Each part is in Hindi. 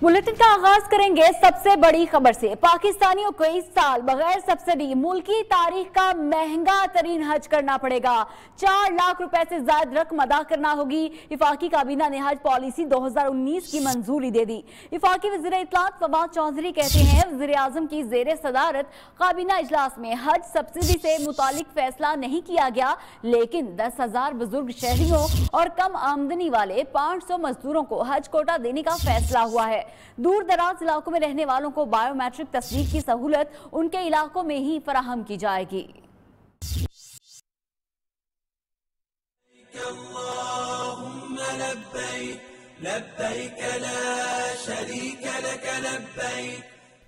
बुलेटिन का आगाज करेंगे सबसे बड़ी खबर से। पाकिस्तानियों को इस साल बगैर सब्सिडी मुल्की तारीख का महंगा तरीन हज करना पड़ेगा। 4 लाख रुपए से ज्यादा रकम अदा करना होगी। इफाकी काबीना ने हज पॉलिसी 2019 की मंजूरी दे दी। इफाकी वज़ीर इत्तलात फवाद चौधरी कहते हैं, वज़ीर आज़म की ज़ेर सदारत काबीना इजलास में हज सब्सिडी से मुतालिक फैसला नहीं किया गया, लेकिन 10,000 बुजुर्ग शहरियों और कम आमदनी वाले 500 मजदूरों को हज कोटा देने का फैसला हुआ है। दूर दराज इलाकों में रहने वालों को बायोमेट्रिक तस्दीक की सहूलत उनके इलाकों में ही फराहम की जाएगी।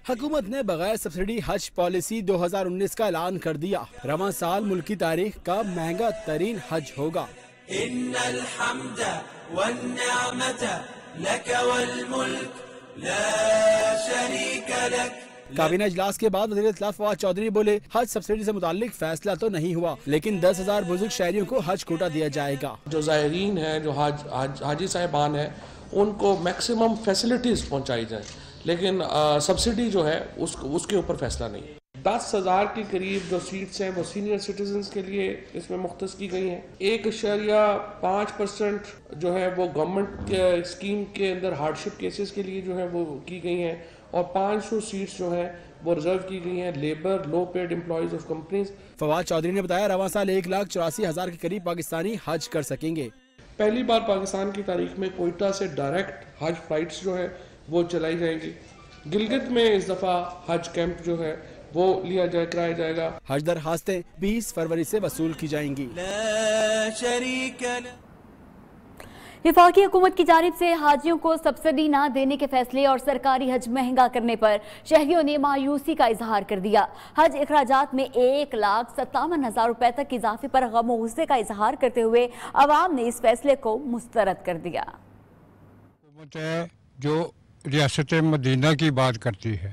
हुकूमत ने बगैर सब्सिडी हज पॉलिसी 2019 का ऐलान कर दिया। रवां साल मुल्की तारीख का महंगा तरीन हज होगा। इन्नल हम्द वन्निअमत लक वल मुल्क ला शरीक लक। काबीना इजलास के बाद वज़ीर इत्तलात फवाद चौधरी बोले, हज सब्सिडी से मुताल्लिक फैसला तो नहीं हुआ, लेकिन 10,000 बुजुर्ग शहरियों को हज कोटा दिया जाएगा। जो ज़ायरीन हैं, जो हाजी साहिबान हैं, उनको मैक्सिमम फैसिलिटीज़ पहुंचाई जाए, लेकिन सब्सिडी जो है उसके ऊपर फैसला नहीं। 10,000 के करीब जो सीट्स हैं वो सीनियर सिटीजन्स के लिए इसमें मुख्तस की गई हैं। 1.5% जो है वो गवर्नमेंट स्कीम के अंदर हार्डशिप केसेस के लिए जो है वो की गई हैं, और 500 सीट्स जो हैं वो रिजर्व की गई हैं labour low paid employees of companies. Fawad Chaudhry ने बताया, रवां साल 1,84,000 के करीब पाकिस्तानी हज कर सकेंगे। पहली बार पाकिस्तान की तारीख में कोयटा से डायरेक्ट हज फ्लाइट्स जो है वो चलाई जाएंगी। गिलगित में इस दफा हज कैंप जो है वो कराया जाएगा। हज दरखास्तें 20 फरवरी से वसूल की जाएंगी। वफाकी हुकूमत की जानिब से हाजियों को सब्सिडी न देने के फैसले और सरकारी हज महंगा करने पर शहरियों ने मायूसी का इजहार कर दिया। हज अखराजात में 1,57,000 रुपए तक इजाफे पर गम और गुस्से का इजहार करते हुए अवाम ने इस फैसले को मुस्तरद कर दिया। हुकूमत है जो रियासत मदीना की बात करती है,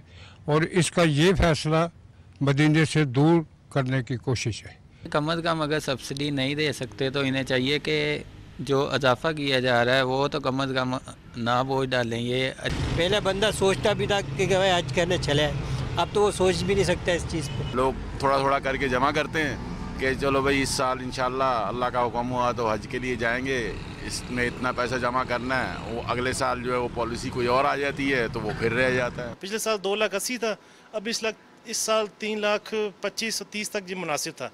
और इसका ये फैसला मदीने से दूर करने की कोशिश है। कम अज़ कम अगर सब्सिडी नहीं दे सकते तो इन्हें चाहिए कि जो इजाफा किया जा रहा है वो तो कम अज़ कम ना बोझ डालें। ये पहले बंदा सोचता भी था कि हज करने चले, अब तो वो सोच भी नहीं सकता इस चीज़ पे। लोग थोड़ा थोड़ा करके जमा करते हैं कि चलो भाई इस साल इंशाल्लाह अल्लाह का हुक्म हुआ तो हज के लिए जाएंगे, इसमें इतना पैसा जमा करना है। वो अगले साल जो है वो पॉलिसी कोई और आ जाती है तो वो फिर रह जाता है। पिछले साल 2,80,000 था, अब इस साल 3,25,30 तक जी मुनासिब था,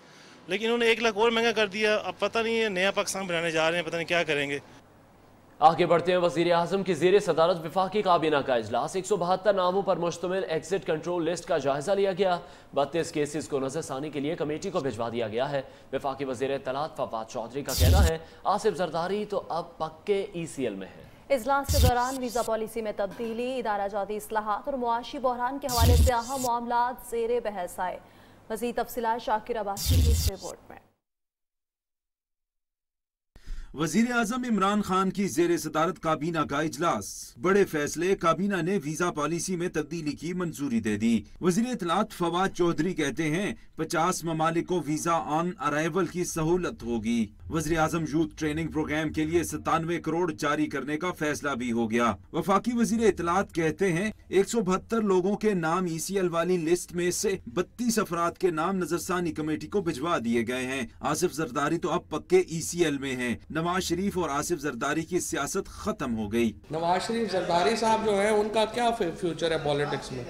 लेकिन उन्होंने 1 लाख और महंगा कर दिया। अब पता नहीं है नया पाकिस्तान बनाने जा रहे हैं, पता नहीं क्या करेंगे। आगे बढ़ते हैं। वज़ीर आज़म की ज़ेर सदारत वफाकी काबीना का इजलास। 172 नामों पर मुश्तमिल एग्जिट कंट्रोल लिस्ट का जायजा लिया गया। 32 केसेस को नजरसानी के लिए कमेटी को भिजवा दिया गया है। वफाकी वज़ीर इत्तलात फवाद चौधरी का कहना है, आसिफ जरदारी तो अब पक्के ECL में है। इजलास के दौरान वीज़ा पॉलिसी में तब्दीली, इदारा जाती इस्लाहात और मुआशी बहरान के हवाले से अहम मामलात ज़ेरे बहस आए। मज़ीद तफसीलात शाकिर अब्बासी की इस रिपोर्ट में। वजीर आजम इमरान खान की जेर सदारत काबीना का इजलास। बड़े फैसले, काबीना ने वीजा पॉलिसी में तब्दीली की मंजूरी दे दी। वजीर इत्तलात फवाद चौधरी कहते हैं 50 ममालिक को वीजा ऑन अराइवल की सहूलत होगी। वजीर आजम यूथ ट्रेनिंग प्रोग्राम के लिए 97 करोड़ जारी करने का फैसला भी हो गया। वफाकी वजीर इत्तलात कहते हैं 172 लोगों के नाम ECL वाली लिस्ट में से 32 अफराद के नाम नजरसानी कमेटी को भिजवा दिए गए हैं। आसिफ जरदारी तो अब पक्के ECL में हैं। नवाज शरीफ और आसिफ जरदारी की सियासत खत्म हो गई। नवाज शरीफ जरदारी साहब जो है उनका क्या फ्यूचर है पॉलिटिक्स में?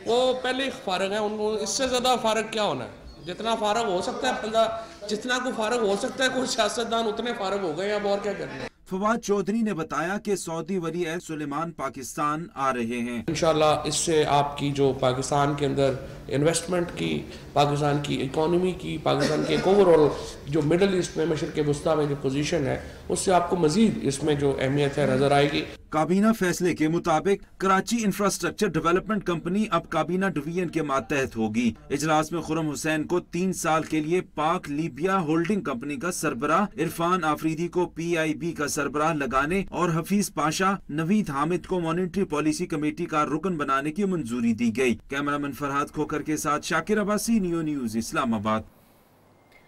वो पहले ही फारग है, उनको इससे ज्यादा फारग क्या होना है? जितना फारग हो सकता है बंदा, जितना को फारग हो सकता है कोई सियासतदान, उतने फारग हो गए। अब और क्या करना है? फवाद चौधरी ने बताया कि सऊदी वली अहद सुलेमान पाकिस्तान आ रहे हैं। इंशाल्लाह इससे आपकी जो पाकिस्तान के अंदर इन्वेस्टमेंट की, पाकिस्तान की इकोनॉमी की, पाकिस्तान के एक ओवरऑल जो मिडल ईस्ट में मशरिक़ वस्ता में जो पोजीशन है, उससे आपको मजीद इसमें जो अहमियत है नजर आएगी। काबीना फैसले के मुताबिक कराची इंफ्रास्ट्रक्चर डेवलपमेंट कंपनी अब काबीना डिवीजन के मातहत होगी। इजलास में खुर्रम हुसैन को 3 साल के लिए पाक लीबिया होल्डिंग कंपनी का सरबराह, इरफान आफरीदी को PIB का सरबराह लगाने और हफीज पाशा, नवीद हामिद को मॉनिटरी पॉलिसी कमेटी का रुकन बनाने की मंजूरी दी गई। कैमरामैन फरहाद खोकर के साथ शाकिर अब्बासी, नियो न्यूज, इस्लामाबाद।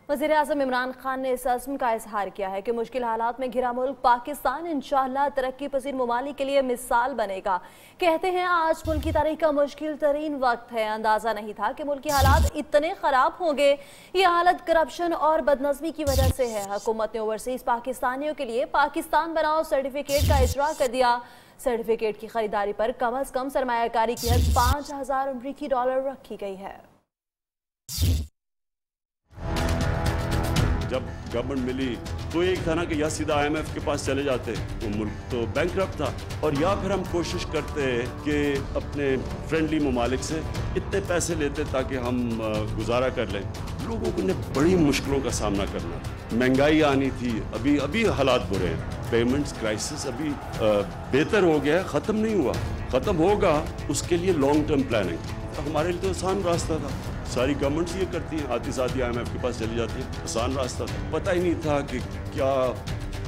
वज़ीर-ए-आज़म इमरान खान ने इस अज़्म का इजहार किया है कि मुश्किल हालात में घिरा मुल्क पाकिस्तान इंशाअल्लाह तरक्की पसीर ममालिक के लिए मिसाल बनेगा। कहते हैं आज मुल्क की तारीख का मुश्किल तरीन वक्त है। अंदाजा नहीं था कि मुल्क के हालात इतने खराब होंगे। ये हालत करप्शन और बदनज़मी की वजह से है। हुकूमत ने ओवरसीज पाकिस्तानियों के लिए पाकिस्तान बनाओ सर्टिफिकेट का इजरा कर दिया। सर्टिफिकेट की खरीदारी पर कम अज कम सरमायाकारी की हद 5000 अमरीकी डॉलर रखी गई है। जब गवर्नमेंट मिली तो एक था ना कि या सीधा IMF के पास चले जाते, वो मुल्क तो बैंकरप्ट था, और या फिर हम कोशिश करते कि अपने फ्रेंडली ममालिक से इतने पैसे लेते ताकि हम गुजारा कर लें। लोगों को ने बड़ी मुश्किलों का सामना करना, महंगाई आनी थी, अभी हालात बुरे हैं, पेमेंट्स क्राइसिस अभी बेहतर हो गया है, ख़त्म नहीं हुआ, ख़त्म होगा, उसके लिए लॉन्ग टर्म प्लानिंग। हमारे लिए तो आसान रास्ता था, सारी गवर्नमेंट्स ये करती हैं, आती साथी IMF के पास चली जाती है, आसान रास्ता था। पता ही नहीं था कि क्या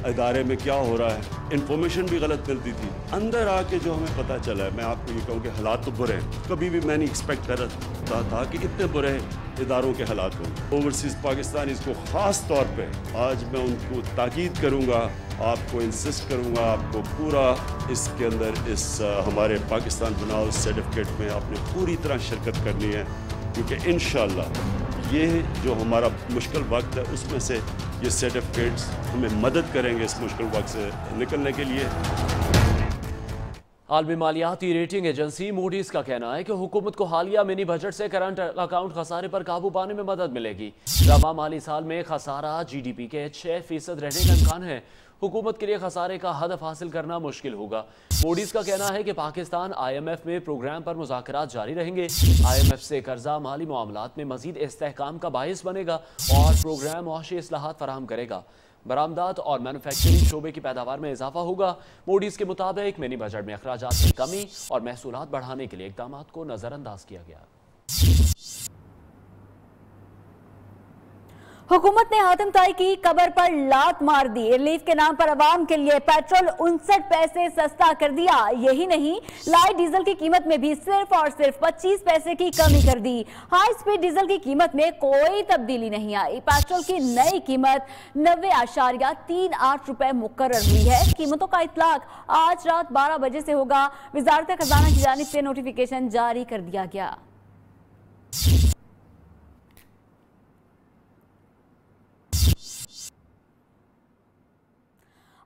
इदारे में क्या हो रहा है, इन्फॉर्मेशन भी गलत मिलती थी। अंदर आके जो हमें पता चला है, मैं आपको ये कहूँ कि हालात तो बुरे हैं, कभी भी मैं नहीं एक्सपेक्ट करता था कि इतने बुरे इदारों के हालात हों। ओवरसीज़ पाकिस्तानीज़ को ख़ास तौर पे आज मैं उनको ताकीद करूँगा, आपको इंसिस्ट करूँगा, आपको पूरा इसके अंदर इस हमारे पाकिस्तान बनाओ सर्टिफिकेट में आपने पूरी तरह शिरकत करनी है, क्योंकि इंशाअल्लाह ये जो हमारा मुश्किल वक्त है उसमें से ये सर्टिफिकेट्स हमें मदद करेंगे इस मुश्किल वक्त से निकलने के लिए। आलमी मालियाती रेटिंग एजेंसी मूडीज का कहना है कि हुकूमत को हालिया मिनी बजट से करंट अकाउंट खसारे पर काबू पाने में मदद मिलेगी। रवा माली साल में खसारा GDP के 6% रहने का इम्कान है। हुकूमत के लिए खसारे का हदफ हासिल करना मुश्किल होगा। मूडीज का कहना है कि पाकिस्तान IMF में प्रोग्राम पर मुज़ाकरात जारी रहेंगे। IMF से कर्जा माली मामलात में मजीद इस्तेहकाम का बायस बनेगा और प्रोग्राम मुआशी इस्लाहात फराहम करेगा। बरामदात और मैन्युफैक्चरिंग शोबे की पैदावार में इजाफा होगा। मूडीज के मुताबिक मिनी बजट में अखराजात में कमी और महसूलात बढ़ाने के लिए इकदाम को नजरअंदाज किया गया। हुकूमत ने हातिम ताई की कबर पर लात मार दी। रिलीफ के नाम पर अवाम के लिए पेट्रोल 59 पैसे सस्ता कर दिया। यही नहीं, लाइट डीजल की कीमत में भी सिर्फ और सिर्फ 25 पैसे की कमी कर दी। हाई स्पीड डीजल की कीमत में कोई तब्दीली नहीं आई। पेट्रोल की नई कीमत 90.38 रुपए मुकर्रर हुई है। कीमतों का इतलाक आज रात 12 बजे से होगा। वजारत खजाना की जानिब से नोटिफिकेशन जारी कर दिया गया।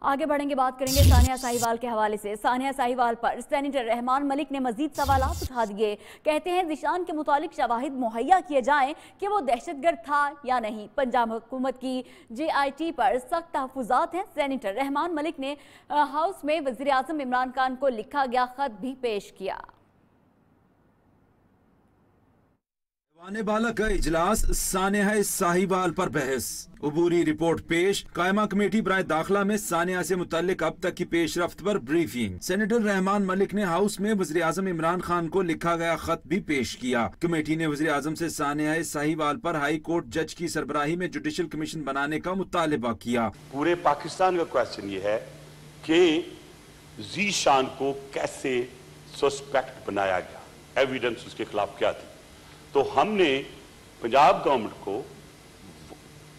आगे बढ़ेंगे, बात करेंगे सानिया साहिवाल के हवाले से। सानिया साहिवाल पर सेनेटर रहमान मलिक ने मजीद सवालात उठा दिए। कहते हैं ज़ीशान के मुतालिक शवाहिद मुहैया किए जाएं कि वो दहशतगर्द था या नहीं। पंजाब हुकूमत की JIT पर सख्त तहफ़्फ़ुज़ात हैं। सेनेटर रहमान मलिक ने हाउस में वज़ीर-ए-आज़म इमरान खान को लिखा गया खत भी पेश किया। आने वाला का इजलास, सानिया साहिवाल पर बहस, अबूरी रिपोर्ट पेश, कायमा कमेटी बराए दाखिला में सानिया से मुताल्लिक अब तक की पेशरफ्त पर ब्रीफिंग। सेनेटर रहमान मलिक ने हाउस में वज़ीर-ए-आज़म इमरान खान को लिखा गया खत भी पेश किया। कमेटी ने वज़ीर-ए-आज़म से सानिया साहिवाल पर हाई कोर्ट जज की सरबराही में जुडिशल कमीशन बनाने का मुतालिबा किया। पूरे पाकिस्तान का क्वेश्चन ये है कि ज़ीशान को कैसे सस्पेक्ट बनाया गया, एविडेंस उसके खिलाफ क्या थी। तो हमने पंजाब गवर्नमेंट को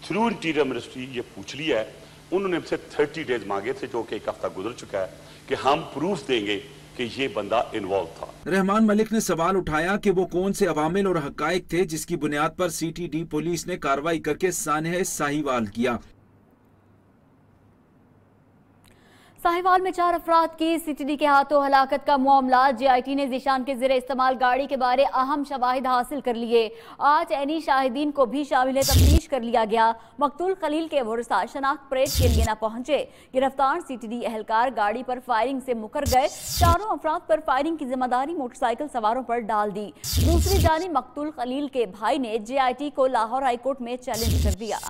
थ्रू इंटीरियर मिनिस्ट्री ये पूछ लिया है। उन्होंने हमसे 30 डेज मांगे थे, जो कि एक हफ्ता गुजर चुका है, कि हम प्रूफ देंगे कि ये बंदा इन्वॉल्व था। रहमान मलिक ने सवाल उठाया कि वो कौन से अवामिल और हकाइक थे जिसकी बुनियाद पर CTD पुलिस ने कार्रवाई करके सानिया साहिवाल किया। साहिवाल में 4 अफराद की CTD के हाथों हलाकत का मामला। JIT ने ज़ीशान के ज़ेरे इस्तेमाल गाड़ी के बारे अहम शवाहिद हासिल कर लिए। आज ऐनी शाहिदीन को भी शामिल तफ्तीश कर लिया गया। मकतूल खलील के वरसा शनाख्त परेड के लिए न पहुंचे। गिरफ्तार CTD एहलकार गाड़ी पर फायरिंग से मुकर गए। 4 अफराद पर फायरिंग की जिम्मेदारी मोटरसाइकिल सवारों पर डाल दी। दूसरी जानिब मकतूल खलील के भाई ने JIT को लाहौर हाईकोर्ट में चैलेंज कर दिया।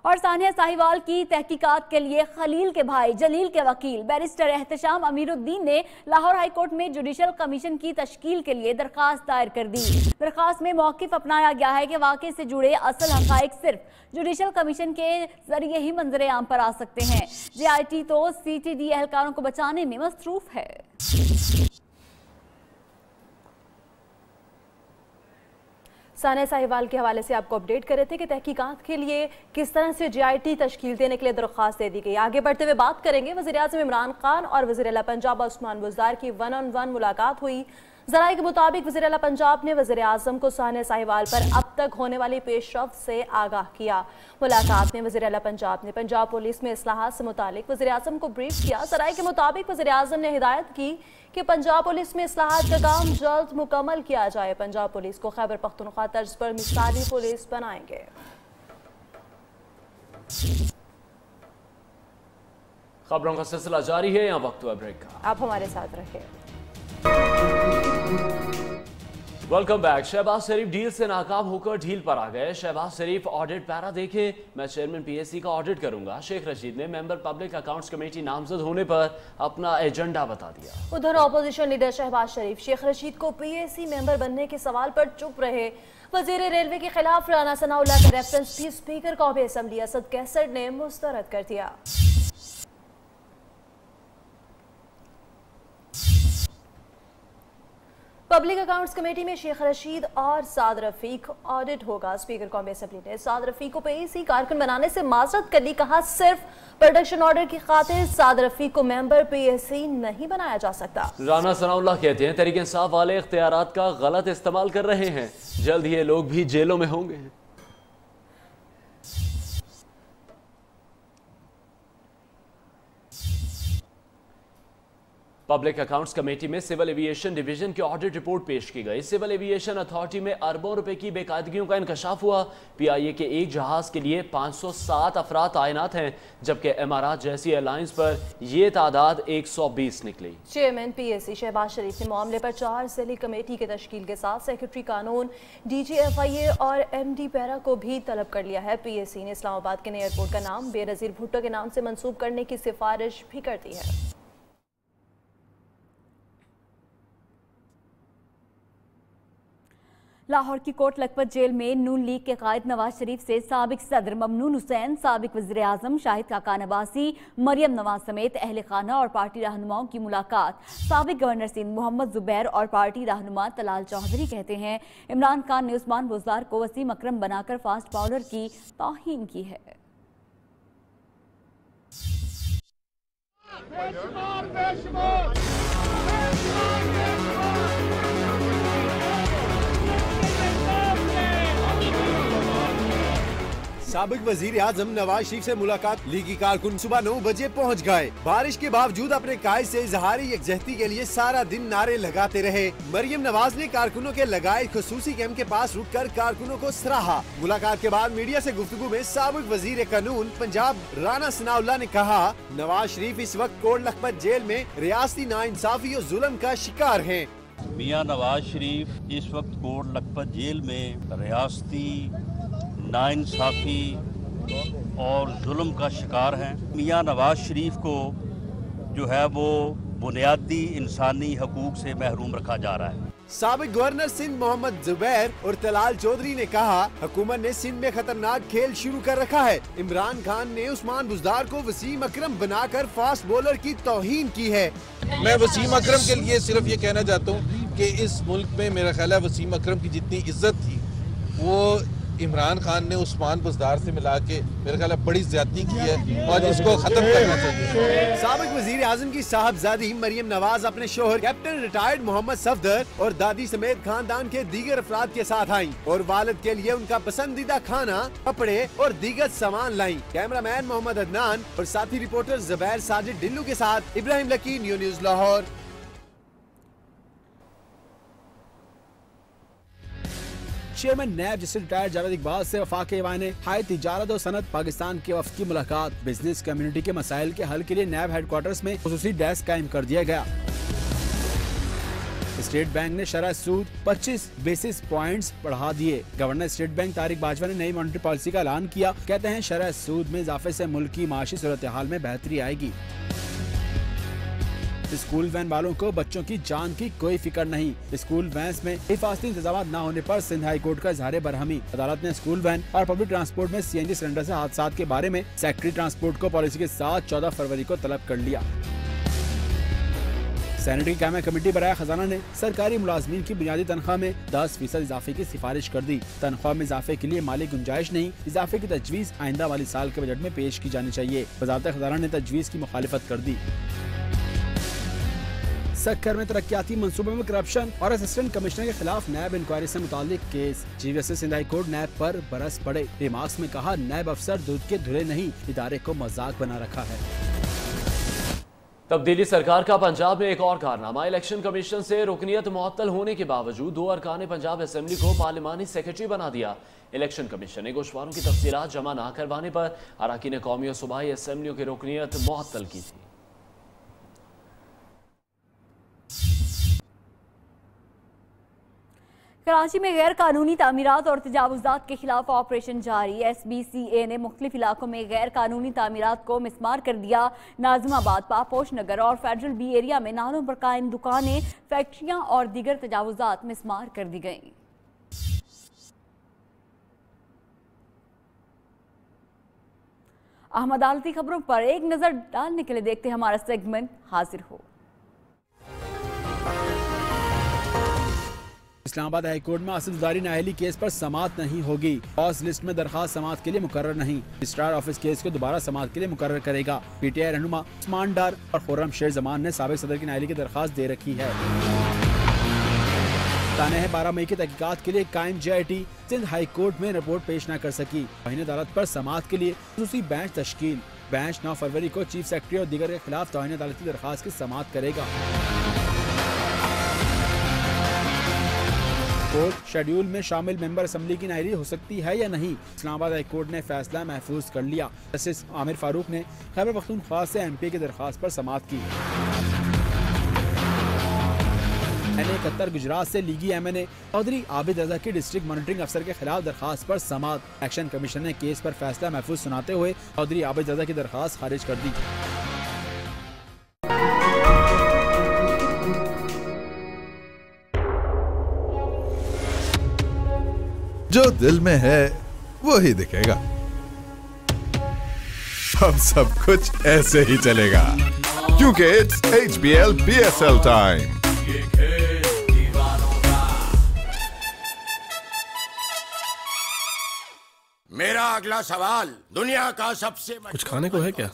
और सानिया साहिवाल की तहकीकात के लिए खलील के भाई जलील के वकील बैरिस्टर एहतशाम अमीरुद्दीन ने लाहौर हाईकोर्ट में जुडिशल कमीशन की तश्कील के लिए दरखास्त दायर कर दी। दरखास्त में मौक़िफ़ अपनाया गया है कि वाक़े से जुड़े असल हक़ाइक़ सिर्फ जुडिशल कमीशन के जरिए ही मंजर आम पर आ सकते हैं। JIT तो CTD एहलकारों को बचाने में मसरूफ है। सानिया साहिवाल के हवाले से आपको अपडेट कर रहे थे कि तहकीकात के लिए किस तरह से JIT तश्कील देने के लिए दरख्वास्त दे दी गई। आगे बढ़ते हुए बात करेंगे, वज़ीर-ए-आज़म इमरान खान और वज़ीर आला पंजाब उस्मान बुज़दार की 1-on-1 मुलाकात हुई। ज़राए के मुताबिक वज़ीर आला पंजाब ने वज़ीर-ए-आज़म को सानिया साहिवाल पर अब तक होने वाली पेशरफ्त से आगाह किया। मुलाकात में वज़ीर आला पंजाब ने पंजाब पुलिस में इस्लाहात से मुतालिक वज़ीर-ए-आज़म को ब्रीफ किया। ज़राए के मुताबिक वज़ीर-ए-आज़म ने हिदायत की कि पंजाब पुलिस में इस्लाहात का काम जल्द मुकम्मल किया जाए। पंजाब पुलिस को खैबर पख्तूनख्वा तर्ज पर मिसाली पुलिस बनाएंगे। खबरों का सिलसिला जारी है, यहाँ वक्त हुआ ब्रेक का, आप हमारे साथ रहिए। Welcome back. Shahbaz Sharif deal से नाकाम होकर ढील पर आ गए। शहबाज शरीफ ऑडिट पैरा देखें, मैं चेयरमैन PAC का ऑडिट करूंगा। शेख रशीद ने मेंबर पब्लिक अकाउंट्स कमेटी नामजद होने पर अपना एजेंडा बता दिया। उधर अपोजिशन लीडर शहबाज शरीफ शेख रशीद को PAC मेंबर बनने के सवाल पर चुप रहे। वजीर रेलवे के खिलाफ राना सनाउल्लाह का रेफरेंस भी स्पीकर कौमी असम्बली असद कैसर ने मुस्तरद कर दिया। पब्लिक अकाउंट्स कमेटी में शेख रशीद और साद रफीक ऑडिट होगा। स्पीकर कौमी असम्बली ने साद रफीक को PAC कारकुन बनाने से माजरत कर ली। कहा, सिर्फ प्रोडक्शन ऑर्डर की खातिर साद रफीक को मेंबर PAC नहीं बनाया जा सकता। राना सनाउल्लाह कहते हैं तहरीक इंसाफ वाले इख्तियारात का गलत इस्तेमाल कर रहे हैं, जल्द ये लोग भी जेलों में होंगे। पब्लिक अकाउंट्स कमेटी में सिविल एविएशन डिवीजन की ऑडिट रिपोर्ट पेश की गई। सिविल एविएशन अथॉरिटी में अरबों रुपए की बेकायदगियों का इंकशाफ हुआ। PIA के एक जहाज के लिए 507 अफराद तैनात हैं, जबकि इमारात जैसी एयरलाइंस पर यह तादाद 120 निकली। चेयरमैन PAC शहबाज शरीफ ने मामले पर 4 ज़िली कमेटी के तश्कील के साथ सेक्रेटरी कानून, DG FIA और MD पैरा को भी तलब कर लिया है। PAC ने इस्लामाबाद के नए एयरपोर्ट का नाम बेनज़ीर भुट्टो के नाम से मंसूब करने की सिफारिश भी कर दी है। लाहौर की कोट लखपत जेल में नून लीग के कायद नवाज शरीफ से साबिक सदर ममनून हुसैन, साबिक वज़ीर आज़म शाहिद खाकान अब्बासी, मरियम नवाज समेत अहल खाना और पार्टी रहनुमाओं की मुलाकात। साबिक गवर्नर सिंध मोहम्मद जुबैर और पार्टी रहनुमा तलाल चौधरी कहते हैं इमरान खान ने उस्मान बुज़दार को वसीम अकरम बनाकर फास्ट बॉलर की तौहीन की है। साबिक वजीर आजम नवाज शरीफ से मुलाकात। लीगी कारकुन सुबह 9 बजे पहुंच गए। बारिश के बावजूद अपने कायद से इजहारी यकजहती के लिए सारा दिन नारे लगाते रहे। मरियम नवाज ने कारकुनों के लगाए खुसूसी कैंप के पास रुककर कारकुनों को सराहा। मुलाकात के बाद मीडिया से गुफ्तगू में साबिक वजीर कानून पंजाब राना सनाउल्लाह ने कहा, नवाज शरीफ इस वक्त कोट लखपत जेल में रियासती नाइंसाफी और जुल्म का शिकार है। मियां नवाज शरीफ इस वक्त कोट लखपत जेल में रियासती नाइंसाफी और जुल्म का शिकार हैं। मियां नवाज शरीफ को जो है वो बुनियादी इंसानी हकूक से महरूम रखा जा रहा है। साबिक गवर्नर सिंध मोहम्मद जुबैर और तलाल चौधरी ने कहा, हुकूमत ने सिंध में खतरनाक खेल शुरू कर रखा है। इमरान खान ने उस्मान बुज़दार को वसीम अकरम बनाकर फास्ट बॉलर की तौहीन की है। मैं वसीम अकरम के लिए सिर्फ ये कहना चाहता हूँ कि इस मुल्क में मेरा ख्याल है वसीम अकरम की जितनी इज्जत थी वो इमरान खान ने उस्मान बुज़दार से मिला के मेरे ख्याल बड़ी ज्यादती की है और इसको खत्म करना चाहिए। साबिक वजीर आजम की साहबजादी मरियम नवाज अपने शोहर कैप्टन रिटायर्ड मोहम्मद सफदर और दादी समेत खानदान के दीगर अफराद के साथ आईं और वालिद के लिए उनका पसंदीदा खाना, कपड़े और दीगर सामान लाई। कैमरामैन मोहम्मद अदनान और साथी रिपोर्टर जुबैर साजिद डिल्लू के साथ Ibrahim Lucky, news Lahore. Chairman NAB justice retired Javed Iqbal से वफाक ईवान ने हाई तिजारत और सनत पाकिस्तान के वफ्द की मुलाकात। बिजनेस कम्युनिटी के मसाइल के हल के लिए नैब हेडक्वार्टर्स में खुसूसी डेस्क कायम कर दिया गया। स्टेट बैंक ने शरह सूद 25 बेसिस पॉइंट्स बढ़ा दिए। Governor state bank Tariq Bajwa ने नई मॉनेटरी पॉलिसी का ऐलान किया। कहते हैं शरह सूद में इजाफे से मुल्क की माशी सूरत हाल में बेहतरी आएगी। स्कूल वैन वालों को बच्चों की जान की कोई फिक्र नहीं। स्कूल वैन में हिफाजती इंतजाम न होने पर सिंध हाई कोर्ट का इजहार बरहमी। अदालत ने स्कूल वैन और पब्लिक ट्रांसपोर्ट में CNG सिलेंडर से हादसात के बारे में सेक्रेटरी ट्रांसपोर्ट को पॉलिसी के साथ 14 फरवरी को तलब कर लिया। सेनेट की कायम कमेटी बराए खजाना ने सरकारी मुलाजमीन की बुनियादी तनख्वाह में 10% इजाफे की सिफारिश कर दी। तनख्वाह में इजाफे के लिए माली गुंजाइश नहीं, इजाफे की तजवीज़ आइंदा वाली साल के बजट में पेश की जानी चाहिए। वजारत खजाना ने तजवीज़ की मुखालिफत कर दी। सक्कर में तरक्याती मंसूबों में करप्शन और असिस्टेंट कमिश्नर के खिलाफ नैब इंक्वायरी से मुतालिक case. Chief justice Sindh high court NAB पर बरस पड़े। रिमार्क्स में कहा, नैब अफसर दूध के धुले नहीं, इदारे को मजाक बना रखा है। तब्दीली सरकार का पंजाब में एक और कारनामा। इलेक्शन कमीशन से रुकनियत मुअत्तल होने के बावजूद 2 अरकान पंजाब असेंबली को पार्लिमानी सेक्रेटरी बना दिया। इलेक्शन कमीशन ने गोशवारों की तफसीलात जमा न करवाने पर अरकान कौमी और सूबाई असेंबलियों की रुकनियत मुअत्तल की थी। कराची में गैर कानूनी तामीरात और तजावुजात के खिलाफ ऑपरेशन जारी। SBCA ने मुख्तलिफ इलाकों में गैर कानूनी तामीरात को मिसमार कर दिया। नाजिमाबाद, पापोश नगर और फेडरल बी एरिया में नालों पर कायम दुकानें, फैक्ट्रियां और दीगर तजावुजात मिसमार कर दी गईं। अहम अदालती खबरों पर एक नजर डालने के लिए देखते हमारा सेगमेंट हाजिर हो। इस्लामाबाद हाई कोर्ट में आसिफजारी नाअहली केस पर समाअत नहीं होगी। पॉज लिस्ट में दरखास्त समाअत के लिए मुकर्रर नहीं। रजिस्ट्रार ऑफिस केस को दोबारा समाअत के लिए मुकर्रर करेगा। PTI रहनुमा उस्मान डार और खुर्रम शेर जमान ने साबिक सदर की नाअहली की दरखास्त दे रखी है। ताने है 12 मई की तहकीकात के लिए कायम JIT सिंध हाई कोर्ट में रिपोर्ट पेश न कर सकी। तौहीन अदालत पर समाअत के लिए खुसूसी बेंच तश्कील। बेंच 9 फरवरी को चीफ सेक्रेटरी और दीगर के खिलाफ तौहीन अदालत की दरखास्त की समाअत करेगा। कोर्ट शेड्यूल में शामिल मेंबर असेंबली की नायरी हो सकती है या नहीं, इस्लामाबाद हाई कोर्ट ने फैसला महफूज कर लिया। जस्टिस आमिर फारूक ने खैबर पख्तूनख्वा से MP की दरखास्त पर समाअत की। NA71 गुजरात से लीगी MNA चौधरी आबिद रजा की डिस्ट्रिक्ट मॉनिटरिंग अफसर के खिलाफ दरखास्त पर समाअत। एक्शन कमीशन ने केस पर फैसला महफूज सुनाते हुए चौधरी आबिद रजा की दरखास्त खारिज कर दी। जो दिल में है वो ही दिखेगा। अब सब कुछ ऐसे ही चलेगा क्योंकि इट्स HBL BSL टाइम। मेरा अगला सवाल दुनिया का सबसे कुछ खाने को है क्या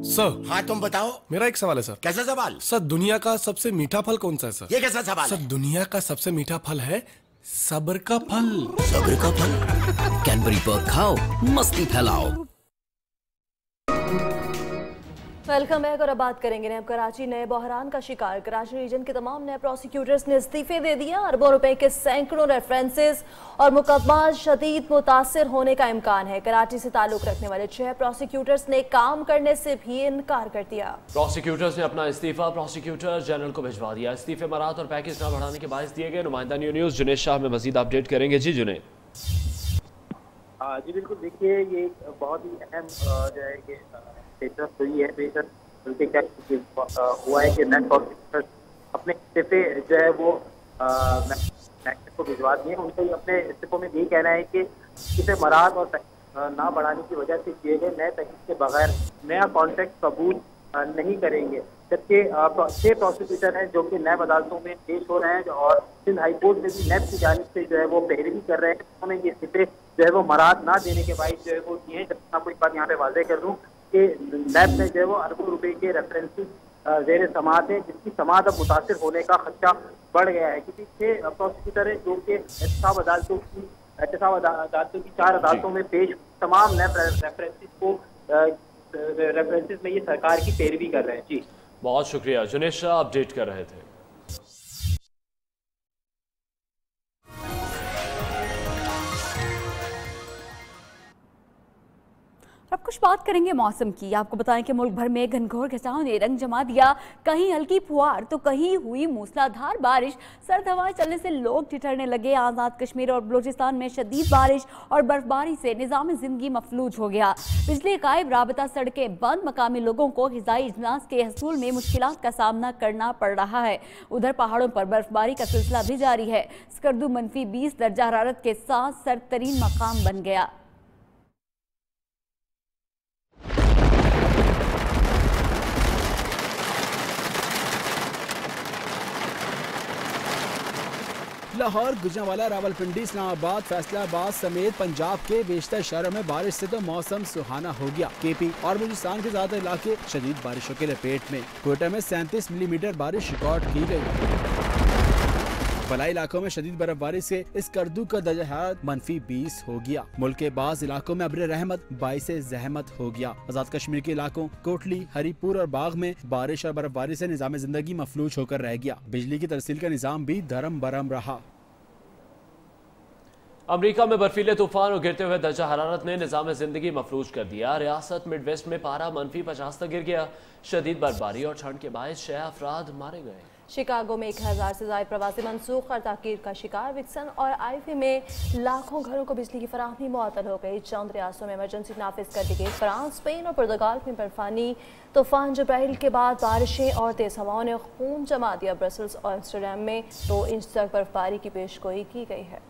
सर? हाँ तुम बताओ। मेरा एक सवाल है सर। कैसा सवाल? सर दुनिया का सबसे मीठा फल कौन सा है सर? ये कैसा सवाल? सर दुनिया का सबसे मीठा फल है सब्र का फल। सब्र का फल? कैडबरी पर्क खाओ, मस्ती फैलाओ। वेलकम बैक और अब बात करेंगे नैब कराची नए बहरान का शिकार। कराची रीजन के तमाम नए प्रोसिक्यूटर्स ने इस्तीफे दे दिया। अरबों रुपए के सैकड़ों रेफरेंसेस और मुकदमा शदीद मुतासिर होने का इम्कान है। कराची से ताल्लुक रखने वाले 6 प्रोसिक्यूटर्स ने काम करने से भी इनकार कर दिया। प्रोसिक्यूटर्स ने अपना इस्तीफा प्रोसिक्यूटर जनरल को भिजवा दिया। इस्तीफे मराहत और पैकेज न बढ़ाने के बायस दिए गए। नुमाइंदा न्यूज़ जुनेद शाह में मजीद अपडेट करेंगे। जी जुनेद। जी बिल्कुल, देखिए ये बहुत ही अहम जो है कि पेशरफ हुई है। बेशक बल्कि क्या हुआ है कि नेट प्रोसिक्यूटर अपने इस्तीफे जो है वो मैक्स को भिजवा दिए। उनका अपने इस्तीफों में यही कहना है कि इसे मराहत और ना बढ़ाने की वजह से किए गए नए तहकीक के बगैर नया कॉन्ट्रैक्ट कबूल नहीं करेंगे। जबकि 6 प्रोसिक्यूटर हैं जो कि नैब अदालतों में पेश हो रहे हैं और सिंध हाई कोर्ट में भी नैब की जानिब से जो है वो पैरवी कर रहे हैं। उन्होंने ये इस्तीफे जो है वो मराहत ना देने के बाइस जो है वो दिए हैं। जब आपको एक बात यहाँ पे वाज़ेह कर दूँ कि नैब में जो है वो अरबों रुपए के रेफरेंसेस ज़ेर समाअत है, जिसकी समाअत अब मुतासिर होने का खदशा बढ़ गया है। क्योंकि 6 प्रोसिक्यूटर हैं जो कि एहतसाब अदालतों की 4 अदालतों में पेश तमाम नैब रेफरेंसेस में ये सरकार की पैरवी कर रहे हैं। जी बहुत शुक्रिया। जुनेद शाह अपडेट कर रहे थे। अब कुछ बात करेंगे मौसम की। आपको बताएं कि मुल्क भर में घनघोर खिंचाव ने रंग जमा दिया। कहीं हल्की फुहार तो कहीं हुई मूसलाधार बारिश। सर्द हवाएं चलने से लोग ठिठुरने लगे। आज़ाद कश्मीर और बलूचिस्तान में शदीद बारिश और बर्फबारी से निज़ाम जिंदगी मफलूज हो गया। बिजली गायब, राबता सड़कें बंद। मकामी लोगों को ग़िज़ाई अजनास के हसूल में मुश्किलात का सामना करना पड़ रहा है। उधर पहाड़ों पर बर्फबारी का सिलसिला भी जारी है। स्कर्दू -20 दर्जा हरारत के साथ सर्द तरीन मकाम बन गया। लाहौर, गुजरांवाला, रावलपिंडी, इस्लामाबाद, फैसलाबाद समेत पंजाब के बेशतर शहरों में बारिश से तो मौसम सुहाना हो गया। केपी और बलूचिस्तान के ज्यादातर इलाके शदीद बारिशों के लपेट में। कोयटा में 37 मिलीमीटर बारिश रिकॉर्ड की गई। बलाई इलाकों में शदीद बर्फबारी से इस करदू का दर्जा हरारत -20 हो गया। मुल्क के बाज़ इलाकों में अब्र रहमत बाइस ज़हमत हो गया। आजाद कश्मीर के इलाकों कोटली, हरीपुर और बाग में बारिश और बर्फबारी से निज़ाम जिंदगी मफलूज होकर रह गया। बिजली की तरसील का निज़ाम भी धर्म बरम रहा। अमेरिका में बर्फीले तूफान और गिरते हुए दर्जा हरारत ने निज़ाम जिंदगी मफलूज कर दिया। रियासत मिडवेस्ट में पारा -50 तक गिर गया। शदीद बर्फबारी और ठंड के बायस 6 अफराद मारे गए। शिकागो में 1000 से ज्यादा प्रवासी मनसूख और ताकीर का शिकार। विक्सन और आईफी में लाखों घरों को बिजली की फराहमी मुअत्तल हो गई। चंद रियासतों में इमरजेंसी नाफिज कर दी गई। फ्रांस, स्पेन और पुर्तगाल में बर्फानी तूफान जब्राइल के बाद बारिशें और तेज हवाओं ने खून जमा दिया। ब्रसल्स और एम्स्टरडैम में 2 इंच तक बर्फबारी की पेशगोई की गई है।